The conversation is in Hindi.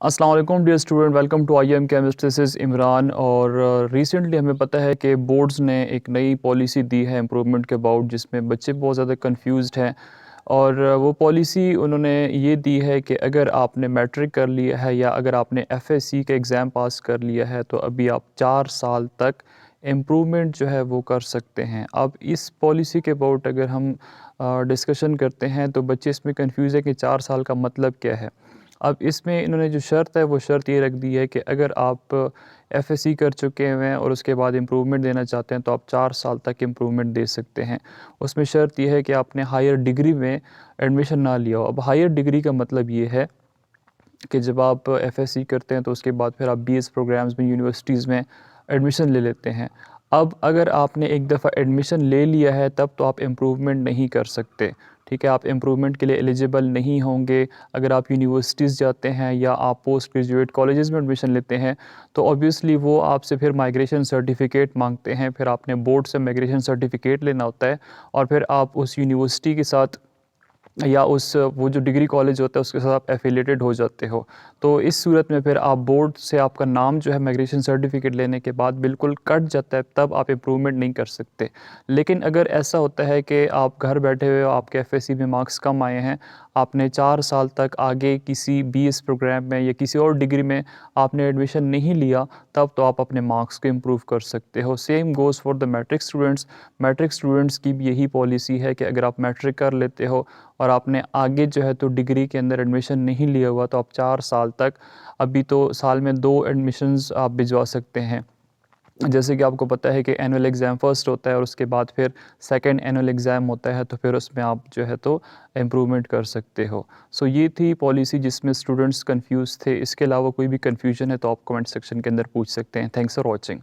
अस्सलाम वालेकुम dear student, welcome to I am chemist. This is Imran. और रिसेंटली हमें पता है कि बोर्ड्स ने एक नई पॉलिसी दी है इम्प्रूवमेंट के अबाउट, जिसमें बच्चे बहुत ज़्यादा कंफ्यूज्ड हैं। और वो पॉलिसी उन्होंने ये दी है कि अगर आपने मैट्रिक कर लिया है या अगर आपने एफएससी का एग्ज़ाम पास कर लिया है तो अभी आप 4 साल तक इम्प्रूवमेंट जो है वो कर सकते हैं। अब इस पॉलिसी के अबाउट अगर हम डिस्कशन करते हैं तो बच्चे इसमें कंफ्यूज है कि 4 साल का मतलब क्या है। अब इसमें इन्होंने जो शर्त है वो शर्त ये रख दी है कि अगर आप एफएससी कर चुके हैं और उसके बाद इम्प्रूवमेंट देना चाहते हैं तो आप 4 साल तक इम्प्रूवमेंट दे सकते हैं। उसमें शर्त ये है कि आपने हायर डिग्री में एडमिशन ना लिया हो। अब हायर डिग्री का मतलब ये है कि जब आप एफएससी करते हैं तो उसके बाद फिर आप बीएस प्रोग्राम्स में यूनिवर्सिटीज़ में एडमिशन ले लेते हैं। अब अगर आपने एक दफ़ा एडमिशन ले लिया है तब तो आप इम्प्रूवमेंट नहीं कर सकते। ठीक है, आप इम्प्रूवमेंट के लिए एलिजिबल नहीं होंगे। अगर आप यूनिवर्सिटीज़ जाते हैं या आप पोस्ट ग्रेजुएट कॉलेजेस में एडमिशन लेते हैं तो ऑब्वियसली वो आपसे फिर माइग्रेशन सर्टिफिकेट मांगते हैं। फिर आपने बोर्ड से माइग्रेशन सर्टिफिकेट लेना होता है और फिर आप उस यूनिवर्सिटी के साथ या उस वो जो डिग्री कॉलेज होता है उसके साथ आप एफ़िलिएटेड हो जाते हो। तो इस सूरत में फिर आप बोर्ड से आपका नाम जो है माइग्रेशन सर्टिफिकेट लेने के बाद बिल्कुल कट जाता है, तब आप इम्प्रूवमेंट नहीं कर सकते। लेकिन अगर ऐसा होता है कि आप घर बैठे हुए हो, आपके एफएससी में मार्क्स कम आए हैं, आपने 4 साल तक आगे किसी बीएस प्रोग्राम में या किसी और डिग्री में आपने एडमिशन नहीं लिया, तब तो आप अपने मार्क्स को इम्प्रूव कर सकते हो। Same goes for the matric students. Matric students की भी यही पॉलिसी है कि अगर आप मैट्रिक कर लेते हो और आपने आगे जो है तो डिग्री के अंदर एडमिशन नहीं लिया हुआ तो आप 4 साल तक, अभी तो साल में 2 एडमिशन्स आप भिजवा सकते हैं। जैसे कि आपको पता है कि एनुअल एग्ज़ाम फ़र्स्ट होता है और उसके बाद फिर सेकंड एनुअल एग्ज़ाम होता है, तो फिर उसमें आप जो है तो इम्प्रूवमेंट कर सकते हो। सो ये थी पॉलिसी जिसमें स्टूडेंट्स कंफ्यूज थे। इसके अलावा कोई भी कन्फ्यूजन है तो आप कमेंट सेक्शन के अंदर पूछ सकते हैं। Thanks for watching.